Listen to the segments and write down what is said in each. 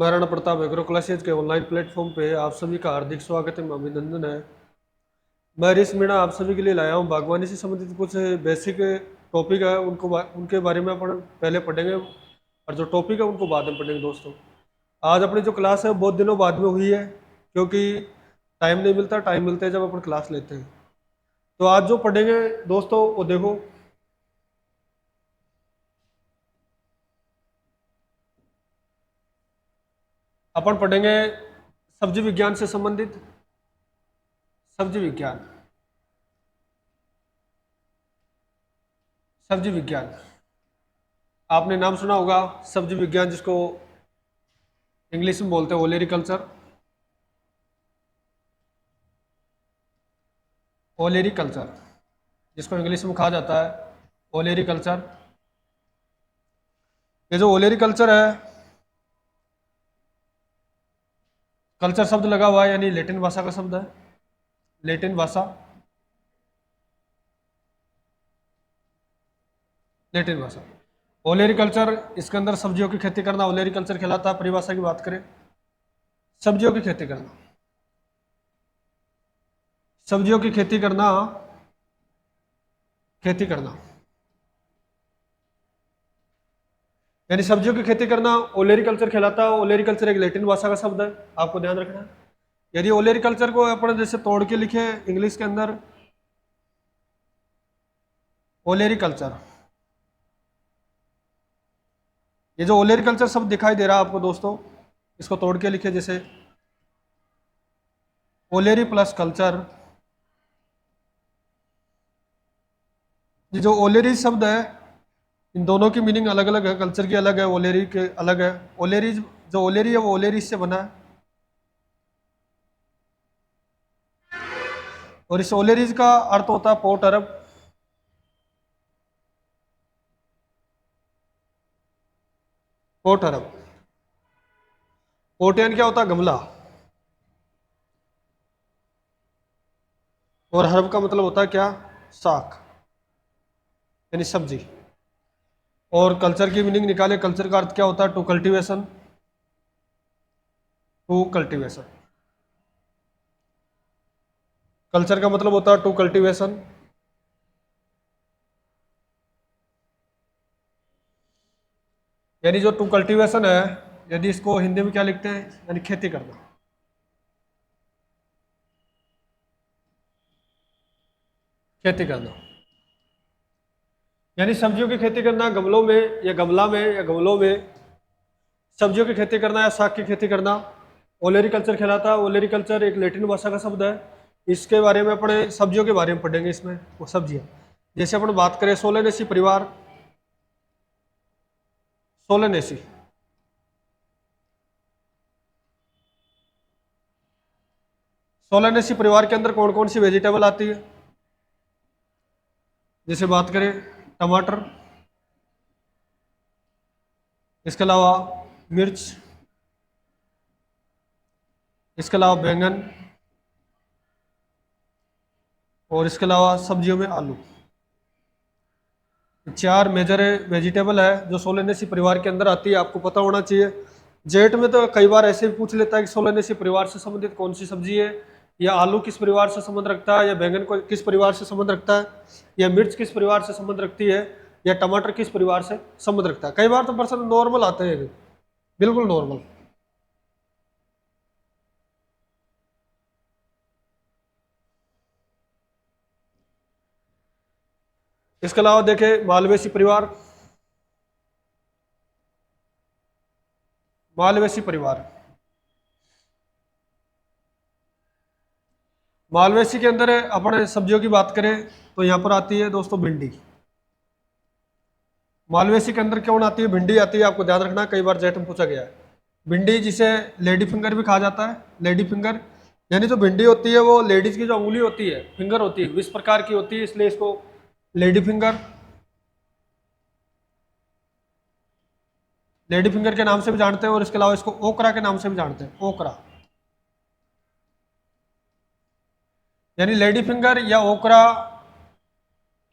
Maharana Pratap agro classes के online platform पे आप सभी का हार्दिक स्वागत है, अभिनंदन है। मैं हरीश मीणा आप सभी के लिए लाया हूँ बागवानी से संबंधित कुछ बेसिक टॉपिक है, उनके बारे में अपन पहले पढ़ेंगे और जो टॉपिक है उनको बाद में पढ़ेंगे। दोस्तों, आज अपनी जो क्लास है बहुत दिनों बाद में हुई है, क्योंकि टाइम नहीं मिलता। टाइम मिलता है जब अपन क्लास लेते हैं। तो आज जो पढ़ेंगे दोस्तों वो देखो, अपन पढ़ेंगे सब्जी विज्ञान से संबंधित सब्जी विज्ञान सब्जी विज्ञान आपने नाम सुना होगा सब्जी विज्ञान, जिसको इंग्लिश में बोलते हैं ओलेरिकल्चर। ओलेरिकल्चर जिसको इंग्लिश में कहा जाता है ओलेरिकल्चर। ये जो ओलेरिकल्चर है, कल्चर शब्द लगा हुआ है, यानी लैटिन भाषा का शब्द है। लैटिन भाषा, लैटिन भाषा ओलेरिकल्चर, इसके अंदर सब्जियों की खेती करना ओलेरिकल्चर कहलाता है। परिभाषा की बात करें, सब्जियों की खेती करना, सब्जियों की खेती करना, खेती करना यानी सब्जियों की खेती करना ओलेरिकल्चर कहलाता है। ओलेरिकल्चर एक लैटिन भाषा का शब्द है, आपको ध्यान रखना है। यदि ओलेरिकल्चर को अपन जैसे तोड़ के लिखे इंग्लिश के अंदर, ओलेरिकल्चर, ये जो ओलेरिकल्चर शब्द दिखाई दे रहा है आपको दोस्तों, इसको तोड़ के लिखे जैसे ओलेरी प्लस कल्चर। ये जो ओलेरी शब्द है, इन दोनों की मीनिंग अलग अलग है, कल्चर की अलग है, ओलेरी के अलग है। ओलेरी, जो ओलेरी है वो ओलेरी से बना है, और इस ओलेरीज का अर्थ होता है पोट अरब। पोट अरब, पोट यानी क्या होता है, गमला, और हर्ब का मतलब होता है क्या, साग यानी सब्जी। और कल्चर की मीनिंग निकाले, कल्चर का अर्थ क्या होता है, to cultivation. To cultivation, culture का मतलब होता है टू कल्टीवेशन। यानी जो टू कल्टीवेशन है, यदि इसको हिंदी में क्या लिखते हैं, यानी खेती करना। खेती करना यानी सब्जियों की खेती करना, गमलों में या गमला में या गमलों में सब्जियों की खेती करना या साग की खेती करना ओलेरिकल्चर कहलाता है। ओलेरिकल्चर एक लैटिन भाषा का शब्द है। इसके बारे में अपने सब्जियों के बारे में पढ़ेंगे। इसमें वो सब्जियां, जैसे अपन बात करें सोलेनेसी परिवार, सोलेनेसी, सोलेनेसी परिवार के अंदर कौन कौन सी वेजिटेबल आती है, जैसे बात करें टमाटर, इसके अलावा मिर्च, इसके अलावा बैंगन, और इसके अलावा सब्जियों में आलू। चार मेजर वेजिटेबल है जो सोलेनेसी परिवार के अंदर आती है, आपको पता होना चाहिए। जेट में तो कई बार ऐसे भी पूछ लेता है कि सोलेनेसी परिवार से संबंधित कौन सी सब्जी है, या आलू किस परिवार से संबंध रखता है, या बैंगन को किस परिवार से संबंध रखता है, या मिर्च किस परिवार से संबंध रखती है, या टमाटर किस परिवार से संबंध रखता है। कई बार तो प्रश्न नॉर्मल आते हैं, बिल्कुल नॉर्मल। इसके अलावा देखें मालवेसी परिवार, मालवेसी परिवार, मालवेसी के अंदर अपने सब्जियों की बात करें तो यहाँ पर आती है दोस्तों भिंडी। मालवेसी के अंदर कौन आती है, भिंडी आती है, आपको ध्यान रखना, कई बार जेट में पूछा गया है। भिंडी जिसे लेडी फिंगर भी कहा जाता है, लेडी फिंगर यानी जो भिंडी होती है वो लेडीज की जो उंगली होती है, फिंगर होती है, 20 प्रकार की होती है, इसलिए इसको लेडी फिंगर, लेडी फिंगर के नाम से भी जानते हैं, और इसके अलावा इसको ओकरा के नाम से भी जानते हैं, ओकरा। यानी लेडी फिंगर या ओकरा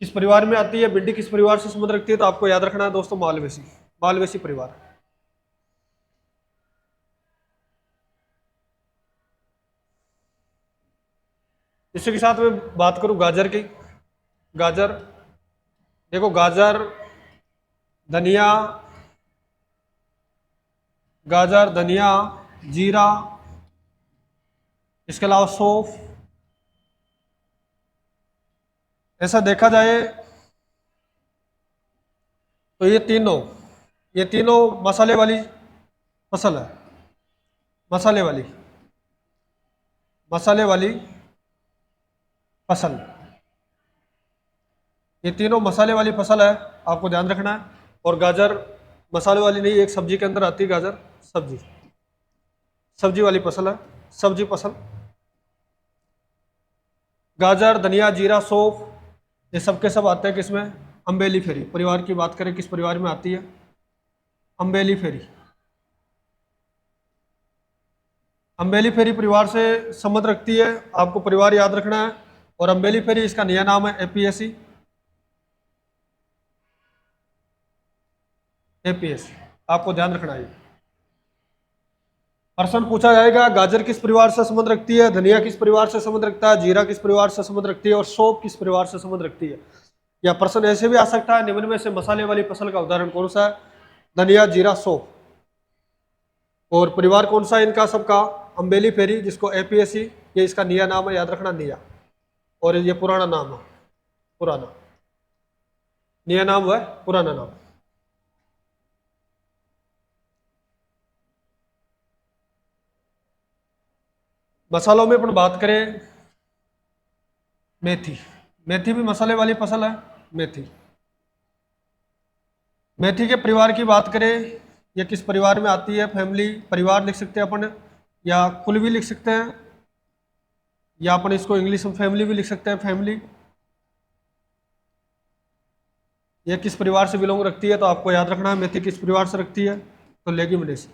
किस परिवार में आती है, भिंडी किस परिवार से संबंध रखती है, तो आपको याद रखना है दोस्तों मालवेसी, मालवेसी परिवार। इसी के साथ में बात करूं गाजर की। गाजर, देखो गाजर, धनिया, गाजर, धनिया, जीरा, इसके अलावा सौंफ। ऐसा देखा जाए तो ये तीनों मसाले वाली फसल है। मसाले वाली मसाले वाली फसल, ये तीनों मसाले वाली फसल है, आपको ध्यान रखना है। और गाजर मसाले वाली नहीं, एक सब्जी के अंदर आती है गाजर, सब्जी, सब्जी वाली फसल है, सब्जी फसल। गाजर, धनिया, जीरा, सौंफ, ये सब के सब आते हैं किसमें? अम्बेली फेरी परिवार की बात करें, किस परिवार में आती है? अम्बेली फेरी। अम्बेली फेरी परिवार से संबंध रखती है, आपको परिवार याद रखना है। और अम्बेली फेरी, इसका नया नाम है एपीएसी। एपीएसी आपको ध्यान रखना है। प्रश्न पूछा जाएगा, गाजर किस परिवार से संबंध रखती है, धनिया किस परिवार से संबंध रखता है, जीरा किस परिवार से संबंध रखती है, और सौंफ किस परिवार से संबंध रखती है। या प्रश्न ऐसे भी आ सकता है, निम्न में से मसाले वाली फसल का उदाहरण कौन सा है? धनिया, जीरा, सौंफ। और परिवार कौन सा है इनका सबका? अम्बेली फेरी, जिसको एपीएसी, ये इसका नया नाम है, याद रखना, निया। और ये पुराना नाम है, पुराना। नया नाम हुआ पुराना नाम। मसालों में अपन बात करें, मेथी। मेथी भी मसाले वाली फसल है। मेथी, मेथी के परिवार की बात करें, ये किस परिवार में आती है? फैमिली परिवार लिख सकते हैं अपन, या कुल भी लिख सकते हैं, या अपन इसको इंग्लिश में फैमिली भी लिख सकते हैं, फैमिली। ये किस परिवार से बिलोंग रखती है? तो आपको याद रखना है, मेथी किस परिवार से रखती है? तो लेग्यूमिनेसी।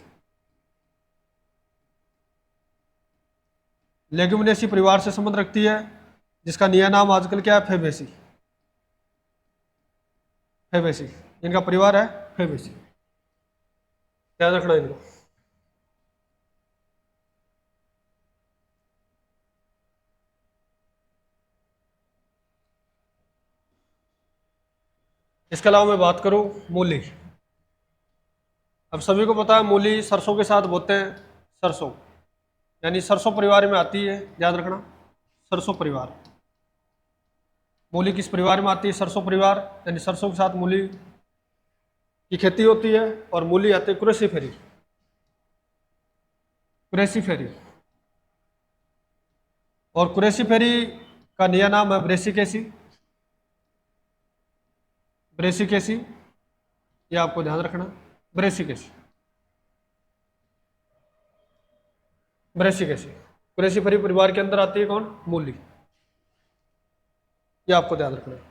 लेग्यूमिनेसी परिवार से संबंध रखती है, जिसका नया नाम आजकल क्या है? फेबेसी। फेबेसी इनका परिवार है, फेबेसी, याद रखना इनको। इसके अलावा मैं बात करूं, मूली। अब सभी को पता है, मूली सरसों के साथ बोते हैं, सरसों, यानी सरसों परिवार में आती है, याद रखना, सरसों परिवार। मूली किस परिवार में आती है? सरसों परिवार, यानी सरसों के साथ मूली की खेती होती है। और मूली आती है क्रेसीफेरी, क्रेसीफेरी। और क्रेसीफेरी का नया नाम है ब्रेसिकेसी, ब्रेसिकेसी, ये आपको ध्यान रखना, ब्रेसिकेसी, ब्रेसिकेसी। क्रेसीफेरी परिवार के अंदर आती है कौन? मूली, ये आपको ध्यान रखना है।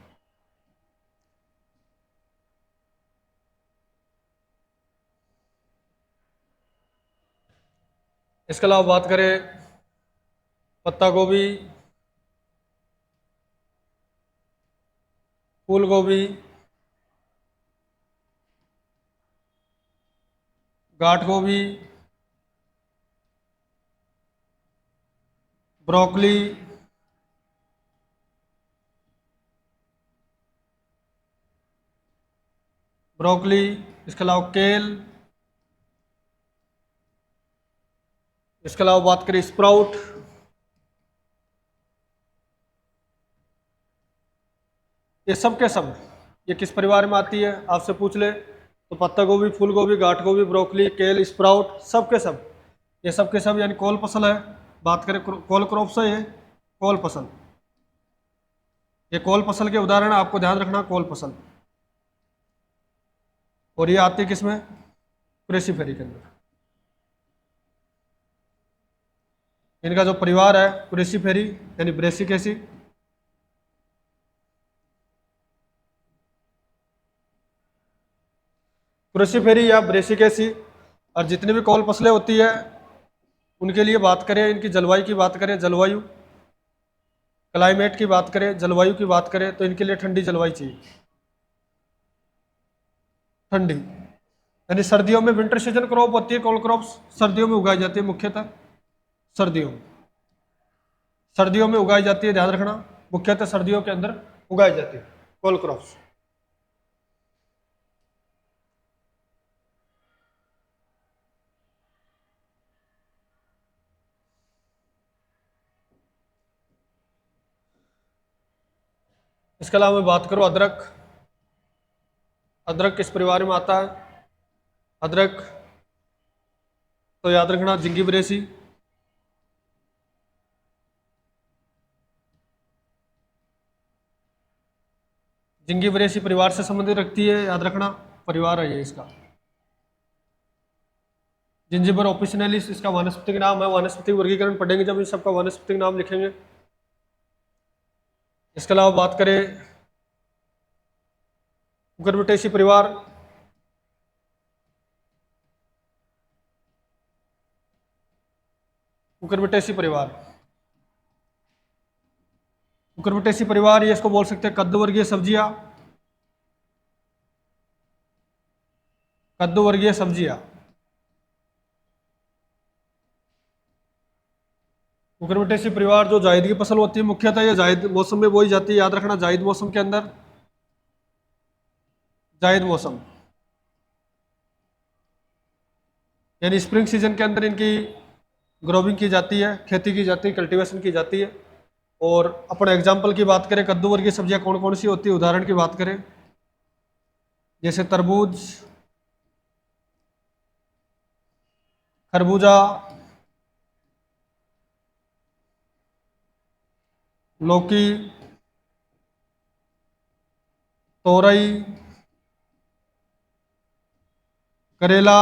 इसके अलावा बात करें, पत्ता गोभी, फूल गोभी, गांठ गोभी, ब्रोकली, ब्रोकली, इसके अलावा केल, इसके अलावा बात करें स्प्राउट, ये सब के सब, ये किस परिवार में आती है? आपसे पूछ ले तो पत्ता गोभी, फूल गोभी, गांठ गोभी, ब्रोकली, केल, स्प्राउट, सब के सब, ये सब के सब यानी कोल फसल है। बात करें कोल क्रॉप्स है, ये कोल फसल, ये कोल फसल के उदाहरण आपको ध्यान रखना, कोल फसल। और ये आती है किसमें? क्रेसीफेरी के अंदर। इनका जो परिवार है क्रेसीफेरी, यानी ब्रेसिकेसी। क्रेसीफेरी या ब्रेसिकेसी। और जितनी भी कॉल फसलें होती है उनके लिए बात करें, इनकी जलवायु की बात करें, जलवायु, क्लाइमेट की बात करें, जलवायु की बात करें, तो इनके लिए ठंडी जलवायु चाहिए, ठंडी। यानी सर्दियों में विंटर सीजन क्रॉप होती है, कॉल क्रॉप्स सर्दियों में उगाई जाती है, मुख्यतः सर्दियों में। सर्दियों में उगाई जाती है, ध्यान रखना, मुख्यतः सर्दियों के अंदर उगाई जाती है कोल क्रॉप्स। इसके अलावा मैं बात करूं अदरक, अदरक किस परिवार में आता है? अदरक तो याद रखना जिंगिबरेसी। जिंगिबरेसी परिवार से संबंधित रखती है, याद रखना परिवार है ये इसका। जिंजिबर ऑफिशिनलिस इसका वानस्पतिक नाम है, वानस्पतिक वर्गीकरण पढ़ेंगे जब इन सबका वानस्पतिक नाम लिखेंगे। इसके अलावा बात करें कुकुरबिटेसी परिवार, कुकुरबिटेसी परिवार, कुकुरबिटेसी परिवार ये इसको बोल सकते हैं कद्दू वर्गीय सब्जियां, कद्दू वर्गीय सब्जियां। कुकुरबिटेसी परिवार जो जायद की फसल होती है, मुख्यतः ये जायद मौसम में बोई जाती है, याद रखना जायद मौसम के अंदर, जायद मौसम यानी स्प्रिंग सीजन के अंदर इनकी ग्रोविंग की जाती है, खेती की जाती है, कल्टीवेशन की जाती है। और अपने एग्जाम्पल की बात करें, कद्दू वर्गीय सब्जियां कौन कौन सी होती है, उदाहरण की बात करें जैसे तरबूज, खरबूजा, लौकी, तोरई, करेला,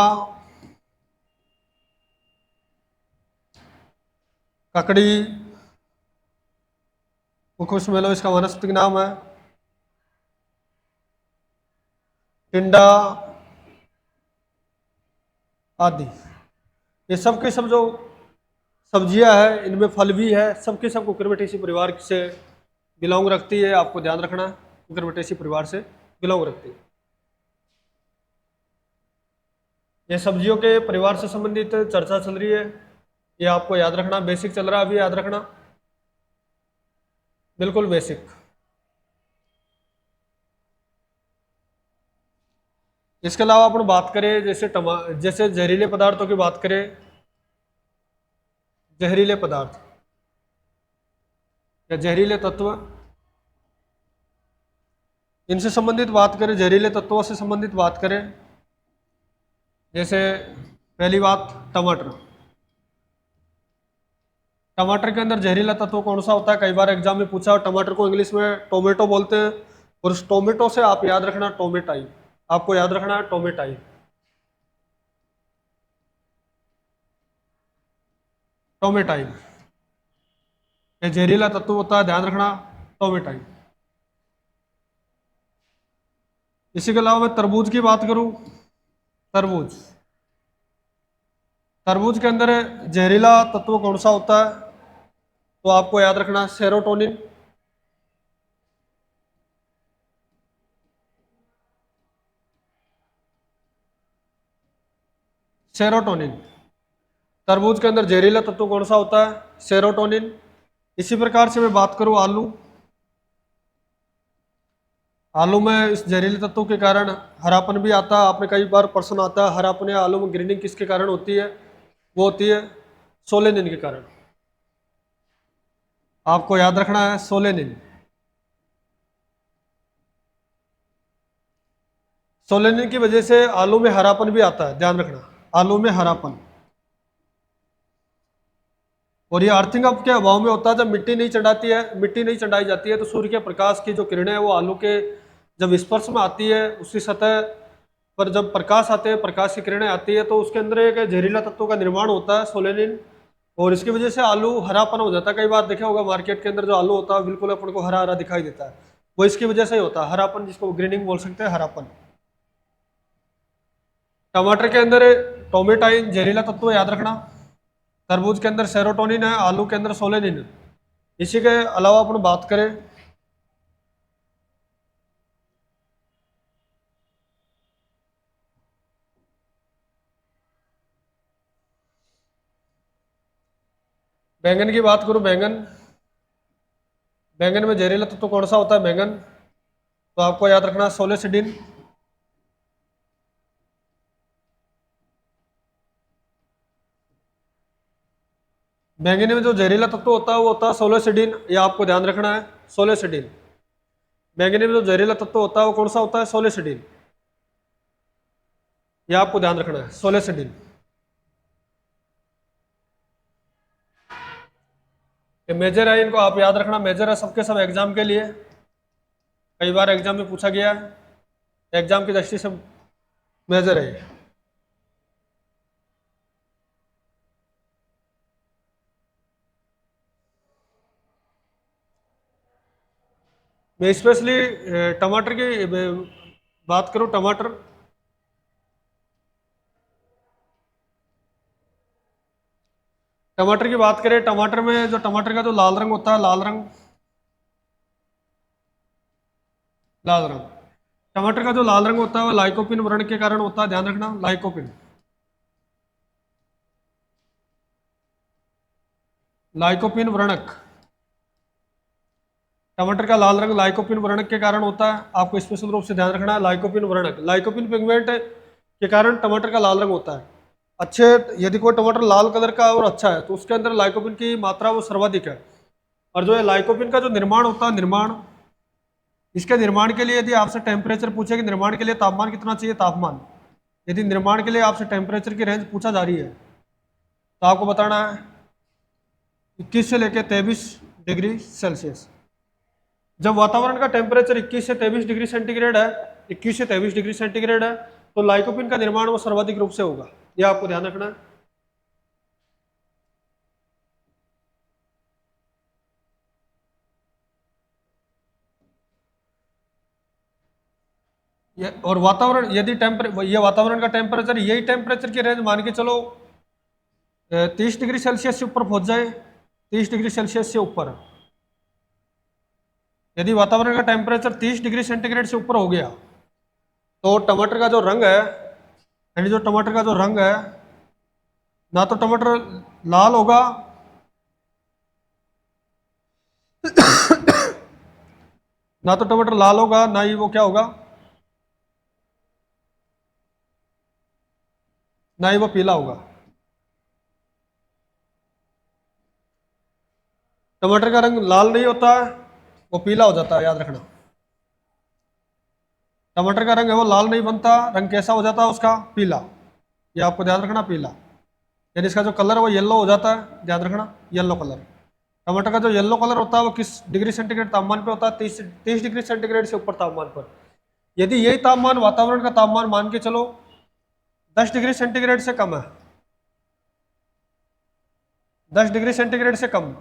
ककड़ी, खुशमेलो इसका वानस्पतिक नाम है, टिंडा आदि। ये सब के सब जो सब्जियां हैं इनमें फल भी है, सबके सब कुकुरबिटेसी परिवार से बिलोंग रखती है, आपको ध्यान रखना है कुकुरबिटेसी परिवार से बिलोंग रखती है। ये सब्जियों के परिवार से संबंधित चर्चा चल रही है, ये आपको याद रखना, बेसिक चल रहा है अभी, याद रखना बिल्कुल बेसिक। इसके अलावा अपन बात करें जैसे जहरीले पदार्थों की बात करें, जहरीले पदार्थ या जहरीले तत्व, इनसे संबंधित बात करें, जहरीले तत्वों से संबंधित बात करें, जैसे पहली बात टमाटर, टमाटर के अंदर जहरीला तत्व कौन सा होता है? कई बार एग्जाम में पूछा, टमाटर को इंग्लिश में टोमेटो बोलते हैं, और उस टोमेटो से आप याद रखना टोमेटाइन, आपको याद रखना है टोमेटाइन, टोमेटाइन ये जहरीला तत्व होता है, ध्यान रखना टोमेटाइन। इसी के अलावा मैं तरबूज की बात करूं, तरबूज, तरबूज के अंदर जहरीला तत्व कौन सा होता है? तो आपको याद रखना सेरोटोनिन, सेरोटोनिन। तरबूज के अंदर जहरीला तत्व कौन सा होता है? सेरोटोनिन। इसी प्रकार से मैं बात करूं आलू, आलू में इस जहरीले तत्व के कारण हरापन भी आता है, आपने कई बार प्रश्न आता है हरापन या आलू में ग्रीनिंग किसके कारण होती है? वो होती है सोलेनिन के कारण, आपको याद रखना है सोलेनिन। सोलेनिन की वजह से आलू में हरापन भी आता है, ध्यान रखना आलू में हरापन। और ये अर्थिंग अप के अभाव में होता है, जब मिट्टी नहीं चढ़ाती है, मिट्टी नहीं चढ़ाई जाती है तो सूर्य के प्रकाश की जो किरणें हैं वो आलू के जब स्पर्श में आती है, उसकी सतह पर जब प्रकाश आते हैं, प्रकाश की किरणें आती है, तो उसके अंदर एक जहरीला तत्व का निर्माण होता है सोलेनिन, और इसकी वजह से आलू हरापन हो जाता है। कई बार देखा होगा मार्केट के अंदर जो आलू होता है बिल्कुल अपन को हरा हरा दिखाई देता है, वो इसकी वजह से ही होता है, हरापन, जिसको ग्रीनिंग बोल सकते हैं, हरापन। टमाटर के अंदर टोमेटाइन जहरीला तत्व, याद रखना। तरबूज के अंदर सेरोटोनिन है, आलू के अंदर सोलेनिन है। इसी के अलावा अपन बात करें बैंगन की बात करूं, बैंगन, बैंगन में जहरीला तत्व कौन सा होता है? बैंगन। तो आपको याद रखना सोलेसिडिन। बैंगनी में जो जहरीला तत्व होता है वो होता है सोलेसिडिन, ये आपको ध्यान रखना है, सोलेसिडिन। बैंगनी में जो जहरीला तत्व होता है वो कौन सा होता है? सोलेसिडिन, ये आपको ध्यान रखना है, सोलेसिडिन। ये मेजर है, इनको आप याद रखना, मेजर है सबके सब एग्जाम के लिए, कई बार एग्जाम में पूछा गया है, एग्जाम की दृष्टि से मेजर है ये। मैं स्पेशली टमाटर की बात करूं, टमाटर, टमाटर की बात करें, टमाटर में जो टमाटर का जो लाल रंग होता है, लाल रंग, लाल रंग, टमाटर का जो लाल रंग होता है वो लाइकोपिन वर्ण के कारण होता है, ध्यान रखना, लाइकोपिन, लाइकोपिन व्रणक। टमाटर का लाल रंग लाइकोपिन व्रणक के कारण होता है, आपको स्पेशल रूप से ध्यान रखना है, लाइकोपिन व्रणक, लाइकोपिन पिगमेंट के कारण टमाटर का लाल रंग होता है। अच्छे, यदि कोई टमाटर लाल कलर का और अच्छा है तो उसके अंदर लाइकोपिन की मात्रा वो सर्वाधिक है। और जो है लाइकोपिन का जो निर्माण होता है, निर्माण, इसके निर्माण के लिए यदि आपसे टेम्परेचर पूछे कि निर्माण के लिए तापमान कितना चाहिए, तापमान, यदि निर्माण के लिए आपसे टेम्परेचर की रेंज पूछा जा रही है तो आपको बताना है 21 से लेकर 23 डिग्री सेल्सियस। जब वातावरण का टेम्परेचर 21 से 23 डिग्री सेंटीग्रेड है, 21 से 23 डिग्री सेंटीग्रेड है, तो लाइकोपिन का निर्माण वो सर्वाधिक रूप से होगा, यह आपको ध्यान रखना है। और वातावरण यदि ये वातावरण का टेम्परेचर, यही टेम्परेचर की रेंज मान के चलो 30 डिग्री सेल्सियस से ऊपर पहुंच जाए, 30 डिग्री सेल्सियस से ऊपर, यदि वातावरण का टेम्परेचर 30 डिग्री सेंटीग्रेड से ऊपर हो गया तो टमाटर का जो रंग है, यानी जो टमाटर का जो रंग है, ना तो टमाटर लाल होगा ना तो टमाटर लाल होगा, ना ही वो क्या होगा, ना ही वो पीला होगा। टमाटर का रंग लाल नहीं होता है, वो पीला हो जाता है, याद रखना। टमाटर का रंग है वो लाल नहीं बनता, रंग कैसा हो जाता है उसका? पीला, ये आपको ध्यान रखना, पीला, यानी इसका जो कलर है वो येलो हो जाता है, ध्यान रखना, येलो कलर। टमाटर का जो येलो कलर होता है वो किस डिग्री सेंटीग्रेड तापमान पे होता है? 30 डिग्री सेंटीग्रेड से ऊपर तापमान पर। यदि यही तापमान वातावरण का तापमान मान के चलो 10 डिग्री सेंटीग्रेड से कम है, 10 डिग्री सेंटीग्रेड से कम,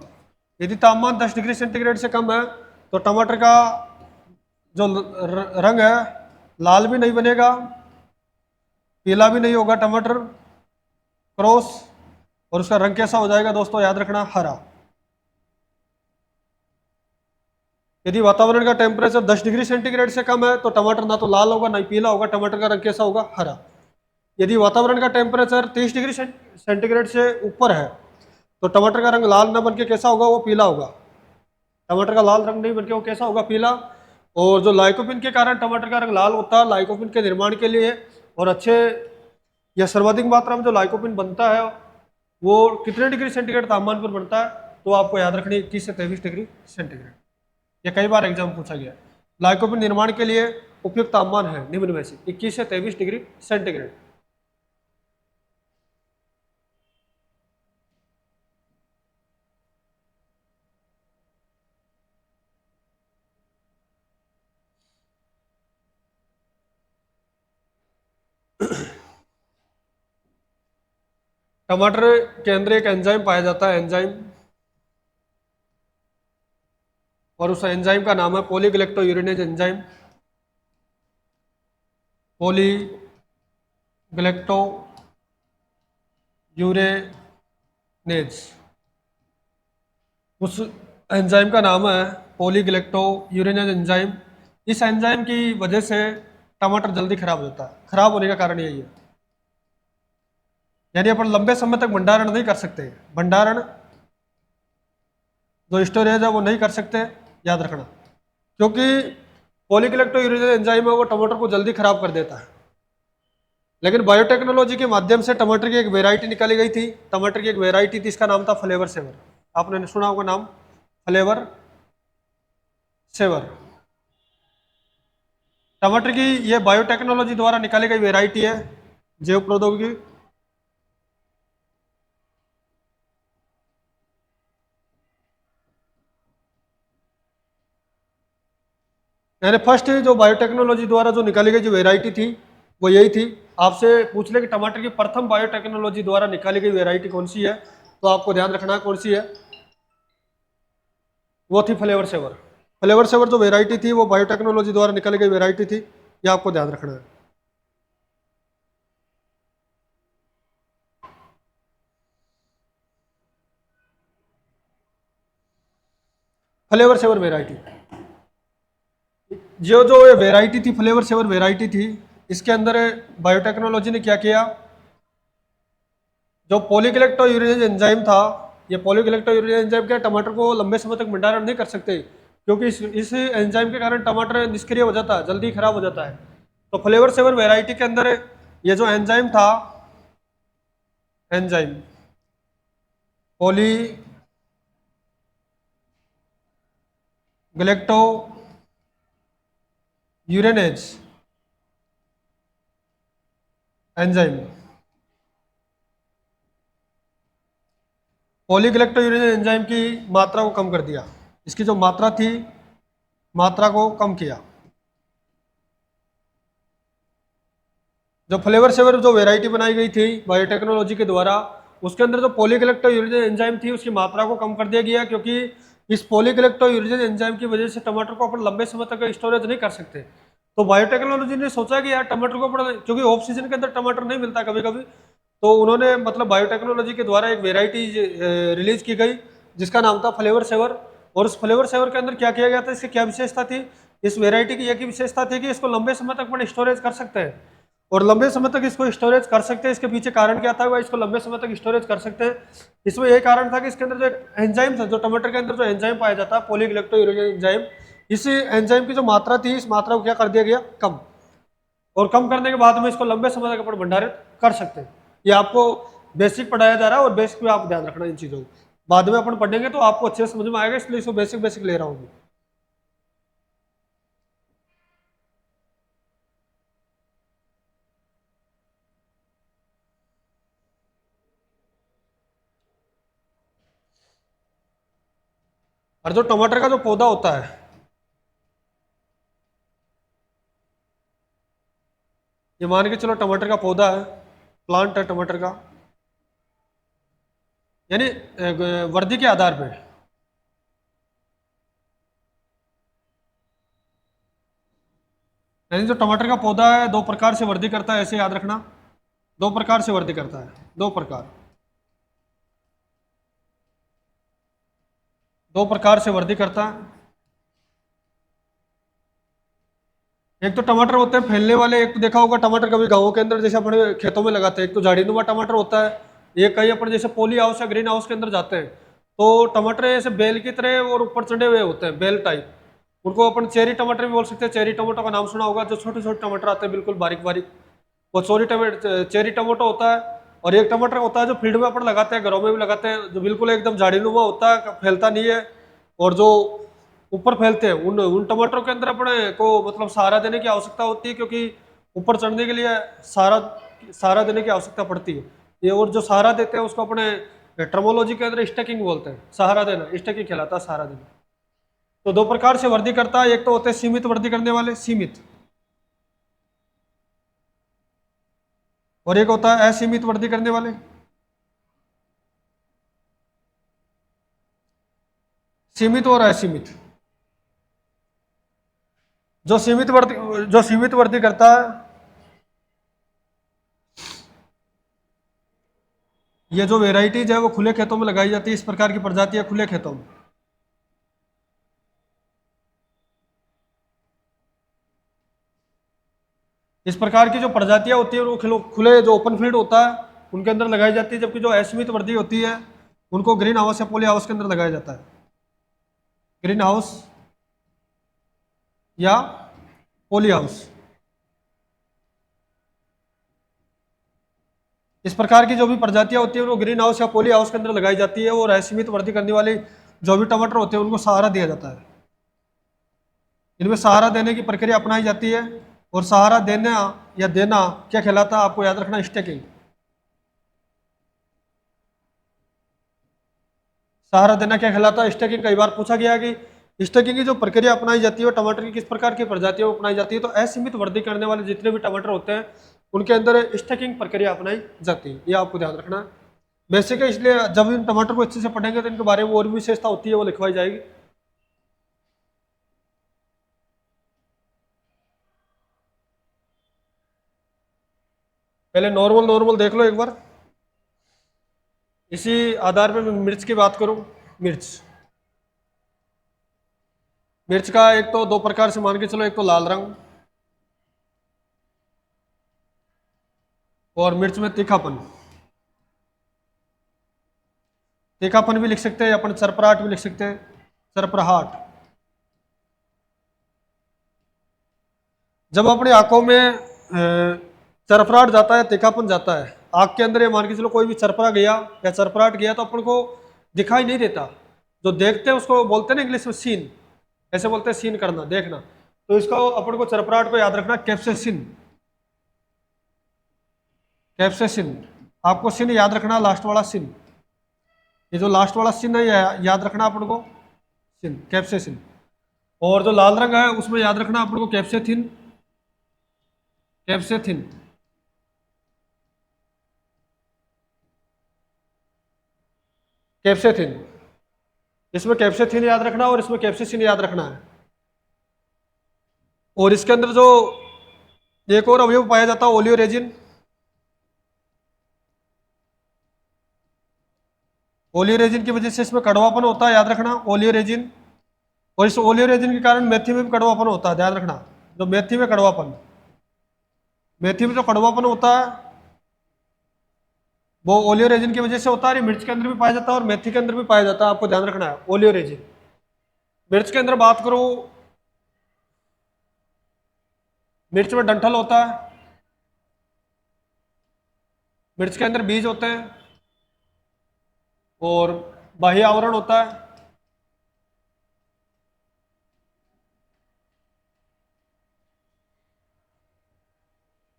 यदि तापमान 10 डिग्री सेंटीग्रेड से कम है तो टमाटर का जो रंग है लाल भी नहीं बनेगा, पीला भी नहीं होगा, टमाटर क्रॉस, और उसका रंग कैसा हो जाएगा दोस्तों? याद रखना, हरा। यदि वातावरण का टेम्परेचर 10 डिग्री सेंटीग्रेड से कम है तो टमाटर ना तो लाल होगा ना ही पीला होगा, टमाटर का रंग कैसा होगा? हरा। यदि वातावरण का टेम्परेचर 30 डिग्री सेंटीग्रेड से ऊपर है तो टमाटर का रंग लाल ना बनके कैसा होगा? वो पीला होगा। टमाटर का लाल रंग नहीं बनके वो कैसा होगा? पीला। और जो लाइकोपिन के कारण टमाटर का रंग लाल होता है, लाइकोपिन के निर्माण के लिए, और अच्छे या सर्वाधिक मात्रा में जो लाइकोपिन बनता है वो कितने डिग्री सेंटीग्रेड तापमान पर बनता है? तो आपको याद रखनी 21 से 23 डिग्री सेंटीग्रेड, ये कई बार एग्जाम पूछा गया है। लाइकोपिन निर्माण के लिए उपयुक्त तापमान है निम्न में से 21 से 23 डिग्री सेंटीग्रेड। टमाटर के अंदर एक एंजाइम पाया जाता है, एंजाइम, और उस एंजाइम का नाम है पॉलीग्लाइकोयूरिनेज एंजाइम, पॉलीग्लाइकोयूरेनेज, उस एंजाइम का नाम है पॉलीग्लाइकोयूरेनेज एंजाइम। इस एंजाइम की वजह से टमाटर जल्दी खराब हो जाता है, खराब होने का कारण यही है, यानी अपन लंबे समय तक भंडारण नहीं कर सकते, भंडारण जो स्टोरेज है वो नहीं कर सकते, याद रखना, क्योंकि पॉलीग्लाइकोयूरियन एंजाइम है वो टमाटर को जल्दी खराब कर देता है। लेकिन बायोटेक्नोलॉजी के माध्यम से टमाटर की एक वेराइटी निकाली गई थी, टमाटर की एक वेराइटी थी, इसका नाम था फ्लेवर सेवर। आपने सुना होगा नाम, फ्लेवर सेवर। टमाटर की ये बायोटेक्नोलॉजी द्वारा निकाली गई वेराइटी है, जैव प्रौद्योगिकी। यानी फर्स्ट जो बायोटेक्नोलॉजी द्वारा जो निकाली गई जो वेराइटी थी वो यही थी। आपसे पूछ ले कि टमाटर की प्रथम बायोटेक्नोलॉजी द्वारा निकाली गई वेराइटी कौन सी है, तो आपको ध्यान रखना है कौन सी है, वो थी फ्लेवर सेवर। फ्लेवर सेवर जो वेराइटी थी वो बायोटेक्नोलॉजी द्वारा निकाली गई वेराइटी थी, ये आपको ध्यान रखना है। फ्लेवर सेवर वेराइटी, जो जो ये वेराइटी थी, फ्लेवर सेवर वेराइटी थी, इसके अंदर बायोटेक्नोलॉजी ने क्या किया, जो पॉलीग्लाइकोयूरियन एंजाइम था, ये पॉलीग्लाइकोयूरियन एंजाइम क्या टमाटर को लंबे समय तक भंडारण नहीं कर सकते, क्योंकि इस एंजाइम के कारण टमाटर निष्क्रिय हो जाता है, जल्दी खराब हो जाता है। तो फ्लेवर सेवर वेराइटी के अंदर ये जो एंजाइम था, एंजाइम पॉलीग्लाइकोयूरिनेज एंजाइम, पॉलीग्लाइकोयूरियन एंजाइम की मात्रा को कम कर दिया, इसकी जो मात्रा थी मात्रा को कम किया। जो फ्लेवर सेवर जो वेराइटी बनाई गई थी बायोटेक्नोलॉजी के द्वारा, उसके अंदर जो पॉलीग्लाइकोयूरियन एंजाइम थी उसकी मात्रा को कम कर दिया गया, क्योंकि इस पॉलीग्लाइकोयूरियन एंजाइम की वजह से टमाटर को अपन लंबे समय तक स्टोरेज नहीं कर सकते। तो बायोटेक्नोलॉजी ने सोचा कि यार टमाटर को अपन, क्योंकि ऑफ सीजन के अंदर टमाटर नहीं मिलता कभी कभी, तो उन्होंने मतलब बायोटेक्नोलॉजी के द्वारा एक वेराइटी रिलीज की गई जिसका नाम था फ्लेवर सेवर। और उस फ्लेवर सेवर के अंदर क्या किया गया था, इसकी क्या विशेषता थी, इस वेराइटी की एक ही विशेषता थी कि इसको लंबे समय तक अपन स्टोरेज कर सकते हैं। और लंबे समय तक इसको स्टोरेज कर सकते हैं, इसके पीछे कारण क्या था, वह इसको लंबे समय तक स्टोरेज कर सकते हैं। इसमें यही कारण था कि इसके अंदर जो एंजाइम था, जो टमाटर के अंदर जो एंजाइम पाया जाता है पॉलीग्लाइकोयूरियन एंजाइम, इस एंजाइम की जो मात्रा थी इस मात्रा को क्या कर दिया गया, कम। और कम करने के बाद में इसको लंबे समय तक अपन भंडारित कर सकते हैं। ये आपको बेसिक पढ़ाया जा रहा है और बेसिक में आप ध्यान रखना इन चीज़ों को, बाद में अपन पढ़ेंगे तो आपको अच्छे से समझ में आएगा, इसलिए इसको बेसिक बेसिक ले रहा हूँ। और जो टमाटर का जो पौधा होता है, ये मान के चलो टमाटर का पौधा है, प्लांट है टमाटर का, यानी वर्दी के आधार पे, यानी जो टमाटर का पौधा है दो प्रकार से वृद्धि करता है, ऐसे याद रखना, दो प्रकार से वृद्धि करता है, दो प्रकार से वृद्धि करता है। एक तो टमाटर होते हैं फैलने वाले, एक तो देखा होगा टमाटर कभी गाँव के अंदर जैसे अपने खेतों में लगाते हैं, एक तो झाड़ीनुमा टमाटर होता है, ये कई अपन जैसे पॉली हाउस या ग्रीन हाउस के अंदर जाते हैं तो टमाटर ऐसे बेल की तरह और ऊपर चढ़े हुए होते हैं, बेल टाइप, उनको अपन चेरी टमाटर भी बोल सकते हैं। चेरी टमाटो का नाम सुना होगा, जो छोटे छोटे टमाटर आते हैं बिल्कुल बारीक बारीक, वो चेरी टमाटो होता है। और एक टमाटर होता है जो फील्ड में अपन लगाते हैं, घरों में भी लगाते हैं, जो बिल्कुल एकदम झाड़ीनुमा होता है, फैलता नहीं है, और जो ऊपर फैलते हैं, उन टमाटरों के अंदर अपने को मतलब सहारा देने की आवश्यकता होती है, क्योंकि ऊपर चढ़ने के लिए सहारा सहारा देने की आवश्यकता पड़ती है। ये और जो सहारा देते हैं उसको अपने टर्मोलॉजी के अंदर स्टेकिंग बोलते हैं, सहारा देना स्टेकिंग कहलाता है, सहारा देना। तो दो प्रकार से वृद्धि करता है, एक तो होते हैं सीमित वृद्धि करने वाले, सीमित, और एक होता है असीमित वृद्धि करने वाले। सीमित और असीमित। जो सीमित वृद्धि करता है, ये जो वेराइटीज है वो खुले खेतों में लगाई जाती है, इस प्रकार की प्रजातियां खुले खेतों में। इस प्रकार की जो प्रजातियां होती है वो खुले जो ओपन फील्ड होता है उनके अंदर लगाई जाती है, जबकि जो असीमित वृद्धि होती है उनको ग्रीन हाउस या पॉली हाउस के अंदर लगाया जाता है। ग्रीन हाउस या पॉली हाउस। इस प्रकार की जो भी प्रजातियां होती है वो ग्रीन हाउस या पॉली हाउस के अंदर लगाई जाती है और असीमित वृद्धि करने वाली जो भी टमाटर होते हैं उनको सहारा दिया जाता है। इनमें सहारा देने की प्रक्रिया अपनाई जाती है और सहारा देना या देना क्या कहलाता है, आपको याद रखना, स्टेकिंग। सहारा देना क्या कहलाता है, स्टेकिंग। कई बार पूछा गया कि स्टेकिंग की जो प्रक्रिया अपनाई जाती है वो टमाटर की किस प्रकार की प्रजातियों में अपनाई जाती है, तो असीमित वृद्धि करने वाले जितने भी टमाटर होते हैं उनके अंदर स्टेकिंग प्रक्रिया अपनाई जाती है, ये आपको ध्यान रखना है। बेसिक है, इसलिए जब इन टमाटर को अच्छे से पढ़ेंगे तो इनके बारे में और भी विशेषता होती है वो लिखवाई जाएगी। पहले नॉर्मल नॉर्मल देख लो एक बार, इसी आधार पे मैं मिर्च की बात करूं। मिर्च मिर्च का एक तो दो प्रकार से मान के चलो, एक तो लाल रंग और मिर्च में तीखापन। तीखापन भी लिख सकते हैं अपन, चरपराहट भी लिख सकते हैं, चरपराहट। जब अपनी आंखों में चरपराहट जाता है, तीखापन जाता है आंख के अंदर, ये मान के चलो कोई भी चरपरा गया या चरपराहट गया तो अपन को दिखाई नहीं देता। जो देखते हैं उसको बोलते हैं ना इंग्लिश में सीन, ऐसे बोलते हैं सीन करना, देखना। तो इसका अपन को चरपराहट को याद रखना, कैप्सेसिन। कैप्सेसिन, आपको सिन याद रखना, लास्ट वाला सिन। ये जो लास्ट वाला सिन है ये याद रखना अपन को, सिन, कैप्सेसिन। और जो लाल रंग है उसमें याद रखना अपन को कैप्सेथिन। कैप्सेथिन, कैप्सेथिन, इसमें कैप्सेथिन याद रखना और इसमें कैप्सेसिन याद रखना है। और इसके अंदर जो एक और अवयव पाया जाता है, ओलियोरेजिन। ओलियोरेजिन की वजह से इसमें कड़वापन होता है, याद रखना, ओलियोरेजिन। और इस ओलियोरेजिन के कारण मेथी में भी कड़वापन होता है, ध्यान रखना। जो मेथी में कड़वापन, मेथी में जो कड़वापन होता है वो ओलियोरेजिन की वजह से होता है। ये मिर्च के अंदर भी पाया जाता है और मेथी के अंदर भी पाया जाता है, आपको ध्यान रखना है, ओलियोरेजिन। मिर्च के अंदर बात करूं, मिर्च में डंठल होता है, मिर्च के अंदर बीज होते हैं और बाह्य आवरण होता है।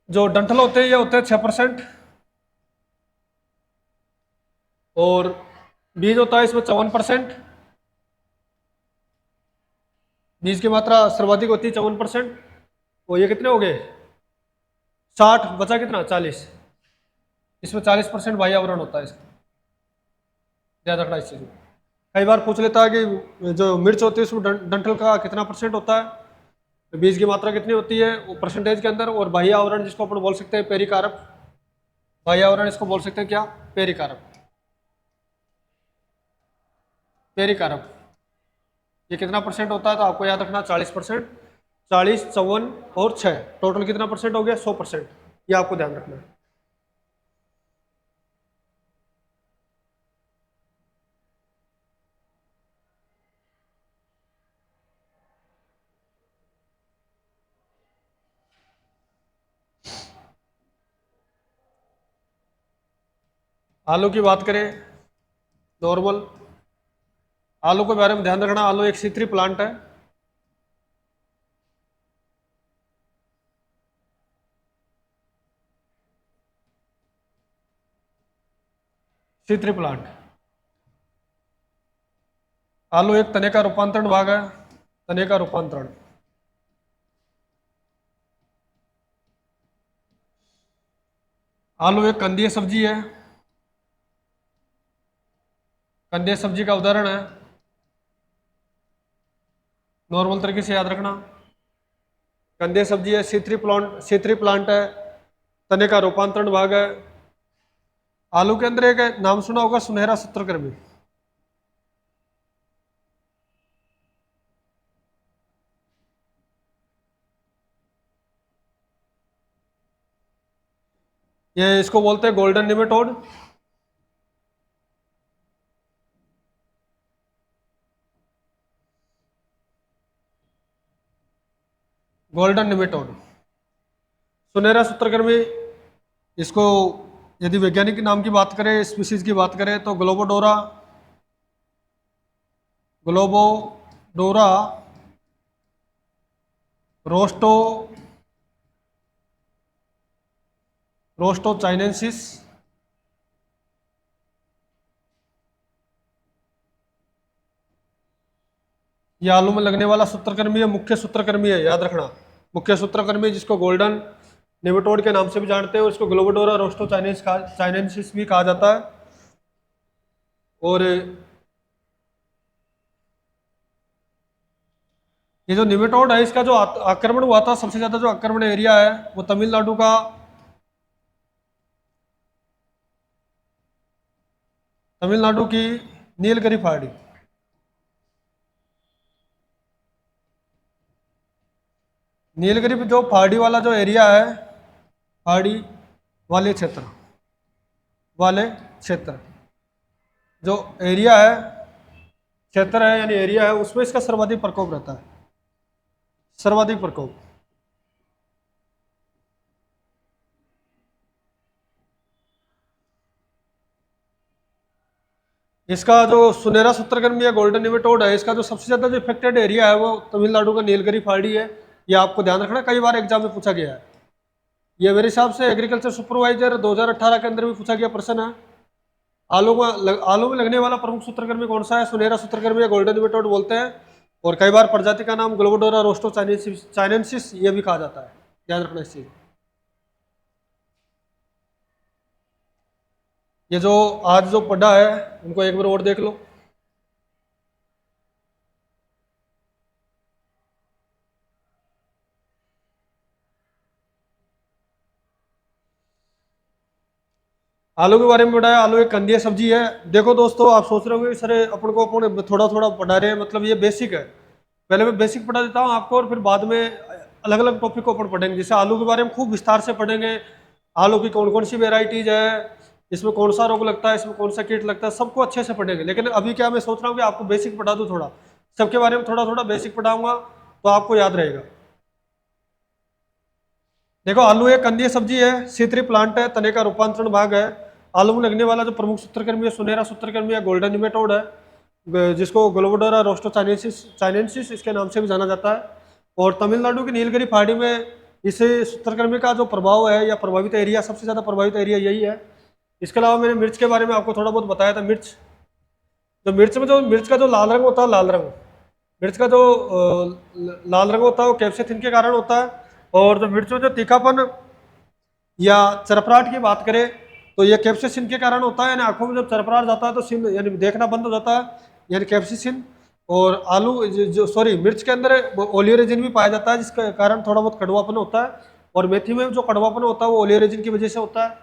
जो डंठल होते हैं ये होते हैं 6%, और बीज होता है इसमें 54%। बीज की मात्रा सर्वाधिक होती है 54%। और ये कितने हो गए, 60, बचा कितना, 40। इसमें 40% बाह्य आवरण होता है इसका, ध्यान रखना इस चीज में। कई बार पूछ लेता है कि जो मिर्च होती है उसमें डंठल का कितना परसेंट होता है, तो बीज की मात्रा कितनी होती है वो परसेंटेज के अंदर। और बाह्य आवरण जिसको अपन बोल सकते हैं पेरिकारप, बाह्य आवरण इसको बोल सकते हैं क्या, पेरिकारप। पेरिकारप ये कितना परसेंट होता है, तो आपको याद रखना 40%। 40, 54 और 6, टोटल कितना परसेंट हो गया, 100%। ये आपको ध्यान रखना है। आलू की बात करें, नॉर्मल आलू के बारे में ध्यान रखना, आलू एक सीथरी प्लांट है। सीथरी प्लांट, आलू एक तने का रूपांतरण भाग है, तने का रूपांतरण। आलू एक कंदीय सब्जी है, कंदीय सब्जी का उदाहरण है, नॉर्मल तरीके से याद रखना। कंदीय सब्जी है, सीथरी प्लांट है, तने का रूपांतरण भाग है। आलू के अंदर एक नाम सुना होगा, सुनहरा सूत्रकृमि। ये इसको बोलते हैं गोल्डन निमेटोड। गोल्डन निमेटोड, सुनहरा सूत्रकृमि। इसको यदि वैज्ञानिक नाम की बात करें, स्पीसीज की बात करें तो ग्लोबोडोरा रोस्टो चाइनेंसिस, ये आलू में लगने वाला सूत्रकृमि है, मुख्य सूत्रकृमि है, याद रखना। मुख्य सूत्रकृमि जिसको गोल्डन नेमेटोड के नाम से भी जानते हैं, उसको ग्लोबोडोरा रोस्टो चाइनेंसिस भी कहा जाता है। और ये जो निमेटोड है, इसका जो आक्रमण हुआ था, सबसे ज्यादा जो आक्रमण एरिया है वो तमिलनाडु का, तमिलनाडु की नीलगिरी पहाड़ी, नीलगिरी पे जो पहाड़ी वाला जो एरिया है, पहाड़ी वाले क्षेत्र जो एरिया है, क्षेत्र है यानी एरिया है, उसमें इसका सर्वाधिक प्रकोप रहता है, सर्वाधिक प्रकोप। इसका जो सुनहरा सूत्रकृमि या गोल्डन निमेटोड है, इसका जो सबसे ज्यादा जो इफेक्टेड एरिया है वो तमिलनाडु का नीलगिरी पहाड़ी है। ये आपको ध्यान रखना, कई बार एग्जाम में पूछा गया है। ये मेरे हिसाब से एग्रीकल्चर सुपरवाइजर 2018 के अंदर भी पूछा गया प्रश्न है। आलू में लगने वाला प्रमुख सूत्रकृमि कौन सा है? सुनहरा सूत्रकृमि या गोल्डन निमेटोड बोलते हैं। और कई बार प्रजाति का नाम ग्लोबोडोरा रोस्टो चाइनेंसिस ये भी कहा जाता है, ध्यान रखना इस चीज। ये जो आज जो पढ़ा है उनको एक बार और देख लो। आलू के बारे में बताया, आलू एक कंदीय सब्जी है। देखो दोस्तों, आप सोच रहे होंगे सर अपन को अपन थोड़ा थोड़ा पढ़ा रहे हैं, मतलब ये बेसिक है। पहले मैं बेसिक पढ़ा देता हूँ आपको और फिर बाद में अलग अलग टॉपिक को अपन पढ़ेंगे। जैसे आलू के बारे में खूब विस्तार से पढ़ेंगे, आलू की कौन कौन सी वेराइटीज है, इसमें कौन सा रोग लगता है, इसमें कौन सा कीट लगता है, सबको अच्छे से पढ़ेंगे। लेकिन अभी क्या मैं सोच रहा हूँ कि आपको बेसिक पढ़ा दूँ, थोड़ा सबके बारे में थोड़ा थोड़ा बेसिक पढ़ाऊंगा तो आपको याद रहेगा। देखो, आलू एक कंदीय सब्जी है, सीतरी प्लांट है, तने का रूपांतरण भाग है। आलू में लगने वाला जो प्रमुख सूत्रकृमि है सुनहरा सूत्रकृमि या गोल्डन निमेटोड है, जिसको ग्लोबोडोरा रोस्टो चाइनेंसिस इसके नाम से भी जाना जाता है। और तमिलनाडु की नीलगिरी पहाड़ी में इस सूत्रकृमि का जो प्रभाव है या प्रभावित एरिया, सबसे ज्यादा प्रभावित एरिया यही है। इसके अलावा मैंने मिर्च के बारे में आपको थोड़ा बहुत बताया था। मिर्च का जो लाल रंग होता है, मिर्च का जो लाल रंग होता है वो कैप्सिसिन के कारण होता है। और जो मिर्च में जो तीखापन या चरपराहट की बात करें तो ये कैप्सिसिन के कारण होता है, यानी आंखों में जब चरपराहट जाता है तो सिन यानी देखना बंद हो जाता है, यानी कैप्सिसिन। और मिर्च के अंदर ओलियोरेजिन भी पाया जाता है, जिसके कारण थोड़ा बहुत कड़वापन होता है। और मेथी में जो कड़वापन होता है वो ओलियोरेजिन की वजह से होता है।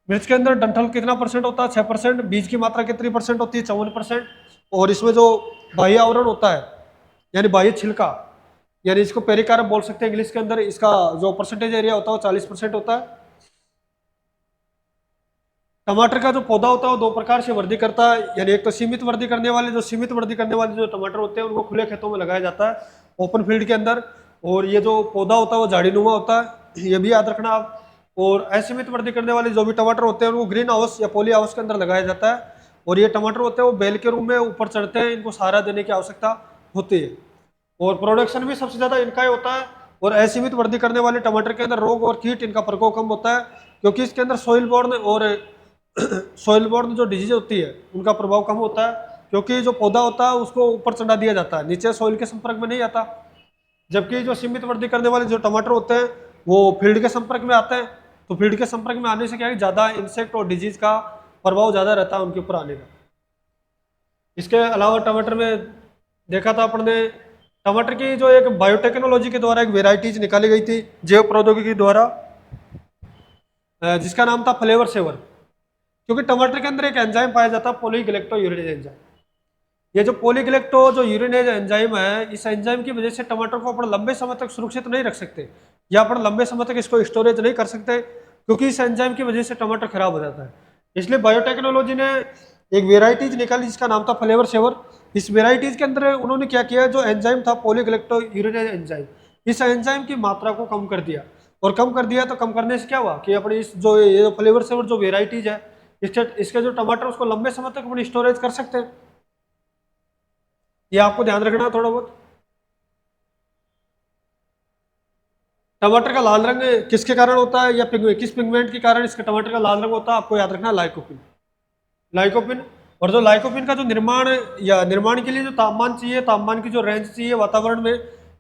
मिर्च के अंदर डंठल कितना परसेंट होता है? 6%। बीज की मात्रा कितनी परसेंट होती है? 54%। और इसमें जो बाह्य आवरण होता है यानी बाह्य छिलका, यानी इसको पेरिकार्प बोल सकते हैं इंग्लिश के अंदर, इसका जो परसेंटेज एरिया होता है वो 40% होता है। टमाटर का जो पौधा होता है वो दो प्रकार से वृद्धि करता है, यानी एक तो सीमित वृद्धि करने वाले जो टमाटर होते हैं उनको खुले खेतों में लगाया जाता है, ओपन फील्ड के अंदर। और ये जो पौधा होता है वो झाड़ीनुमा होता है, ये भी याद रखना आप। और असीमित वृद्धि करने वाले जो भी टमाटर होते हैं उनको ग्रीन हाउस या पॉली हाउस के अंदर लगाया जाता है। और ये टमाटर होते हैं वो बेल के रूप में ऊपर चढ़ते हैं, इनको सहारा देने की आवश्यकता होती है। और प्रोडक्शन भी सबसे ज्यादा इनका ही होता है। और असीमित वृद्धि करने वाले टमाटर के अंदर रोग और कीट इनका प्रकोप कम होता है, क्योंकि इसके अंदर सॉइल बोर्न जो डिजीज होती है उनका प्रभाव कम होता है, क्योंकि जो पौधा होता है उसको ऊपर चढ़ा दिया जाता है, नीचे सॉइल के संपर्क में नहीं आता। जबकि जो सीमित वृद्धि करने वाले जो टमाटर होते हैं वो फील्ड के संपर्क में आते हैं, तो फील्ड के संपर्क में आने से क्या है, ज्यादा इंसेक्ट और डिजीज का प्रभाव ज्यादा रहता है उनके ऊपर आने का। इसके अलावा टमाटर में देखा था अपन ने, टमाटर की जो एक बायोटेक्नोलॉजी के द्वारा एक वेराइटीज निकाली गई थी जैव प्रौद्योगिकी द्वारा, जिसका नाम था फ्लेवर सेवर। क्योंकि टमाटर के अंदर एक एंजाइम पाया जाता है पॉलीग्लैक्टो यूरिनेज एंजाइम। ये जो पॉलीग्लैक्टो जो यूरिनेज एंजाइम है, इस एंजाइम की वजह से टमाटर को अपन लंबे समय तक सुरक्षित नहीं रख सकते या अपन लंबे समय तक इसको स्टोरेज नहीं कर सकते, क्योंकि इस एंजाइम की वजह से टमाटर खराब हो जाता है। इसलिए बायोटेक्नोलॉजी ने एक वेराइटीज निकाली जिसका नाम था फ्लेवर सेवर। इस वेराइटीज के अंदर उन्होंने क्या किया, जो एंजाइम था पॉलीग्लैक्टो यूरिनेज एंजाइम, इस एंजाइम की मात्रा को कम कर दिया। और कम कर दिया तो कम करने से क्या हुआ कि अपनी इस जो ये फ्लेवर से जो वेराइटीज है इसके जो टमाटर उसको लंबे समय तक अपनी स्टोरेज कर सकते हैं। ये आपको ध्यान रखना है थोड़ा बहुत। टमाटर का लाल रंग किसके कारण होता है या किस पिगमेंट के कारण इसके टमाटर का लाल रंग होता है, आपको याद रखना है लाइकोपिन। लाइकोपिन। और जो लाइकोपिन का जो निर्माण या निर्माण के लिए जो तापमान चाहिए, तापमान की जो रेंज चाहिए वातावरण में,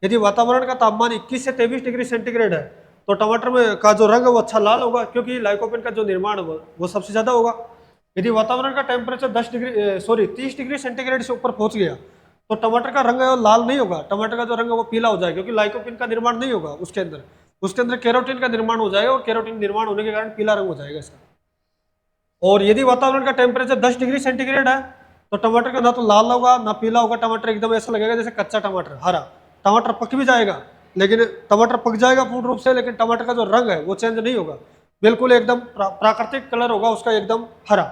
यदि वातावरण का तापमान 21 से 23 डिग्री सेंटीग्रेड है तो टमाटर में का जो रंग है वो अच्छा लाल होगा, क्योंकि लाइकोपिन का जो निर्माण है वो सबसे ज्यादा होगा। यदि वातावरण का टेम्परेचर 30 डिग्री सेंटीग्रेड से ऊपर पहुंच गया तो टमाटर का रंग है वो लाल नहीं होगा, टमाटर का जो रंग है वो पीला हो जाएगा, क्योंकि लाइकोपिन का निर्माण नहीं होगा उसके अंदर कैरोटीन का निर्माण हो जाएगा और कैरोटीन निर्माण होने के कारण पीला रंग हो जाएगा इसका। और यदि वातावरण का टेम्परेचर 10 डिग्री सेंटीग्रेड है तो टमाटर का ना तो लाल होगा ना पीला होगा, टमाटर एकदम ऐसा लगेगा जैसे कच्चा टमाटर, हरा। टमाटर पक भी जाएगा, लेकिन टमाटर पक जाएगा पूर्ण रूप से, लेकिन टमाटर का जो रंग है वो चेंज नहीं होगा, बिल्कुल एकदम प्राकृतिक कलर होगा उसका, एकदम हरा।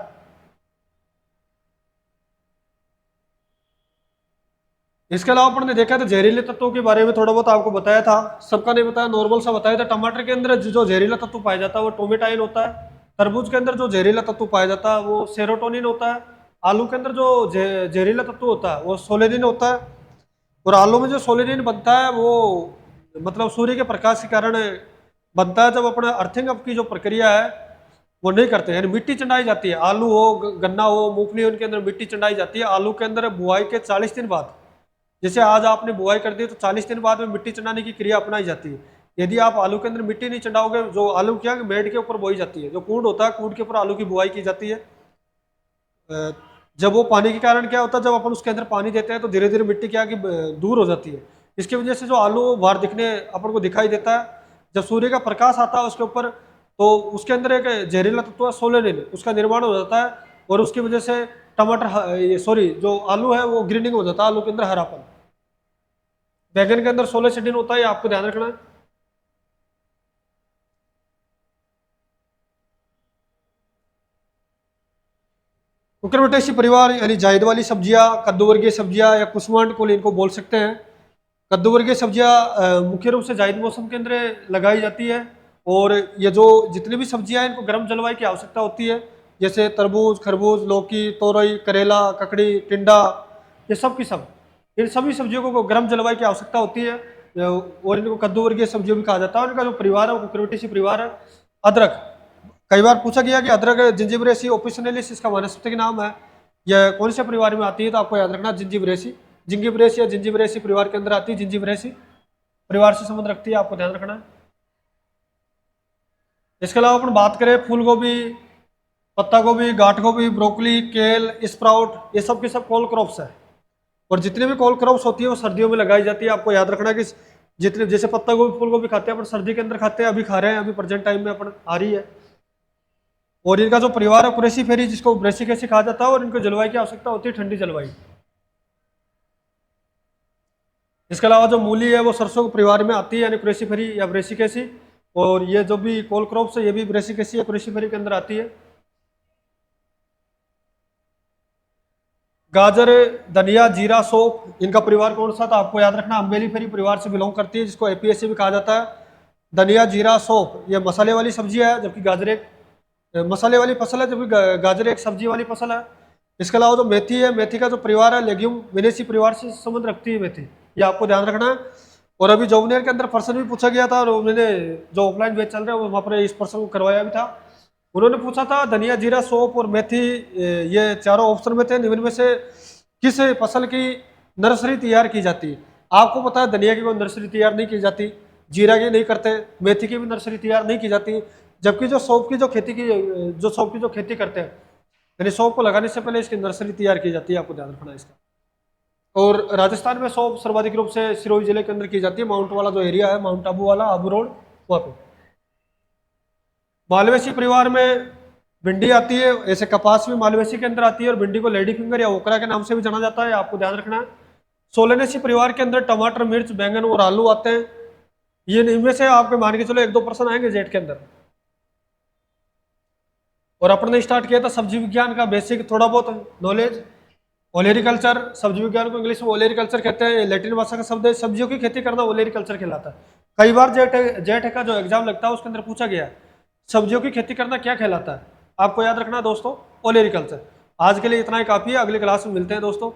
इसके अलावा अपन ने देखा था जहरीले तत्वों के बारे में थोड़ा बहुत आपको बताया था, सबका नहीं बताया, नॉर्मल सा बताया था। टमाटर के अंदर जो जहरीला तत्व पाया जाता है वो टोमेटाइन होता है। तरबूज के अंदर जो जहरीला तत्व पाया जाता है वो सेरोटोनिन होता है। आलू के अंदर जो जहरीला तत्व होता है वो सोलेनिन होता है। और आलू में जो सोलेनिन बनता है वो मतलब सूर्य के प्रकाश के कारण बनता है। जब अपना अर्थिंग अप की जो प्रक्रिया है वो नहीं करते, यानी मिट्टी चंडाई जाती है, आलू हो गन्ना हो मूंगफली हो उनके अंदर मिट्टी चंडाई जाती है। आलू के अंदर बुआई के 40 दिन बाद, जैसे आज आपने बुआई कर दी तो 40 दिन बाद में मिट्टी चढ़ाने की क्रिया अपनाई जाती है। यदि आप आलू के अंदर मिट्टी नहीं चढ़ाओगे, जो आलू क्या मेड के ऊपर बोई जाती है, जो कूड होता है कूड के ऊपर आलू की बुआई की जाती है। जब वो पानी के कारण क्या होता है, जब अपन उसके अंदर पानी देते हैं तो धीरे धीरे मिट्टी क्या कि दूर हो जाती है। इसकी वजह से जो आलू बाहर दिखने अपन को दिखाई देता है, जब सूर्य का प्रकाश आता है उसके ऊपर तो उसके अंदर एक जहरीला तत्व सोलेनिन उसका निर्माण हो जाता है, और उसकी वजह से जो आलू है वो ग्रीनिंग हो जाता है, आलू के अंदर हरापन। बैगन के अंदर सोलेसिडिन होता है, आपको ध्यान रखना है। कुकुरबिटेसी परिवार यानी जायद वाली सब्जियां, कद्दू वर्गीय सब्जियां या कुसुमांड इनको बोल सकते हैं। कद्दू वर्गीय सब्जियां मुख्य रूप से जायद मौसम के अंदर लगाई जाती है, और ये जो जितनी भी सब्जियां हैं इनको गर्म जलवायु की आवश्यकता होती है, जैसे तरबूज, खरबूज, लौकी, तोरई, करेला, ककड़ी, टिंडा, ये सब की सब इन सभी सब्जियों को गर्म जलवायु की आवश्यकता होती है। और इनको कद्दू वर्गीय सब्जियों भी कहा जाता है। इनका जो परिवार है वो कुकुरबिटेसी परिवार है। अदरक, कई बार पूछा गया कि अदरक जिंजिबरेसी ओपिसनेलिस इसका वानस्पतिक नाम है, यह कौन से परिवार में आती है, तो आपको याद रखना जिंजिबरेसी या जिंजिबरेसी परिवार के अंदर आती है, जिंजिबरेसी परिवार से संबंध रखती है, आपको ध्यान रखना है। इसके अलावा अपन बात करें फूल गोभी, पत्ता गोभी, गांठ गोभी, ब्रोकली, केल, स्प्राउट, ये सब के सब कोल क्रॉप्स है। और जितने भी कोल क्रॉप्स होती है वो सर्दियों में लगाई जाती है। आपको याद रखना कि जितने जैसे पत्ता गोभी फूल गोभी खाते हैं अपन सर्दी के अंदर खाते हैं, अभी खा रहे हैं, अभी प्रेजेंट टाइम में अपन आ रही है। और इनका जो परिवार है कुरेसीफेरी, जिसको ब्रेसिकेसी कहा जाता है, और इनको जलवायु की आवश्यकता होती है ठंडी जलवायु। इसके अलावा जो मूली है वो सरसों के परिवार में आती है, यानी कुरेसीफेरी या ब्रेसिकेसी। और ये जो भी कोल क्रॉप्स है ये भी ब्रेसिकेसी या कुरेसीफेरी के अंदर आती है। गाजर, धनिया, जीरा, सौंफ, इनका परिवार कौन सा था, आपको याद रखना अम्बेलीफेरी परिवार से बिलोंग करती है, जिसको एपीएसी भी कहा जाता है। धनिया, जीरा, सौंफ ये मसाले वाली सब्जी है, जबकि गाजर एक मसाले वाली फसल है, जबकि गाजर एक सब्जी वाली फसल है। इसके अलावा जो मेथी है, मेथी का जो परिवार है लेग्यूम विनेसी परिवार से संबंध रखती है मेथी, ये आपको ध्यान रखना है। और अभी जॉबनेर के अंदर प्रश्न भी पूछा गया था, और मैंने जो ऑफलाइन बैच चल रहा है वहाँ पर इस प्रश्न को करवाया भी था। उन्होंने पूछा था धनिया, जीरा, सौंफ और मेथी, ये चारों ऑप्शन में थे, निम्न में से किस फसल की नर्सरी तैयार की जाती है। आपको पता है धनिया की कोई नर्सरी तैयार नहीं की जाती, जीरा की नहीं करते, मेथी की भी नर्सरी तैयार नहीं की जाती, जबकि जो सौंफ की जो खेती करते हैं, यानी सौंफ को लगाने से पहले इसकी नर्सरी तैयार की जाती है, आपको ध्यान रखना है इसका। और राजस्थान में सौंफ सर्वाधिक रूप से सिरोही जिले के अंदर की जाती है, माउंट वाला जो एरिया है, माउंट आबू वाला, आबू रोड, वहाँ पे। मालवेसी परिवार में भिंडी आती है, ऐसे कपास भी मालवेसी के अंदर आती है, और भिंडी को लेडी फिंगर या ओकरा के नाम से भी जाना जाता है, आपको ध्यान रखना है। सोलेनेसी परिवार के अंदर टमाटर, मिर्च, बैंगन और आलू आते हैं। ये इनमें से आपके मान के चलो 1-2% आएंगे जेट के अंदर। और अपन ने स्टार्ट किया था सब्जी विज्ञान का बेसिक थोड़ा बहुत नॉलेज, ओलेरिकल्चर सब्जी विज्ञान को इंग्लिश में ओलेरिकल्चर कहते हैं, लैटिन भाषा का शब्द है। सब्जियों की खेती करना ओलेरिकल्चर कहलाता है। कई बार जेट जेट का जो एग्जाम लगता है उसके अंदर पूछा गया है सब्जियों की खेती करना क्या कहलाता है। आपको याद रखना है दोस्तों, ओलेरिकल्चर। आज के लिए इतना ही काफी है, अगली क्लास में मिलते हैं दोस्तों।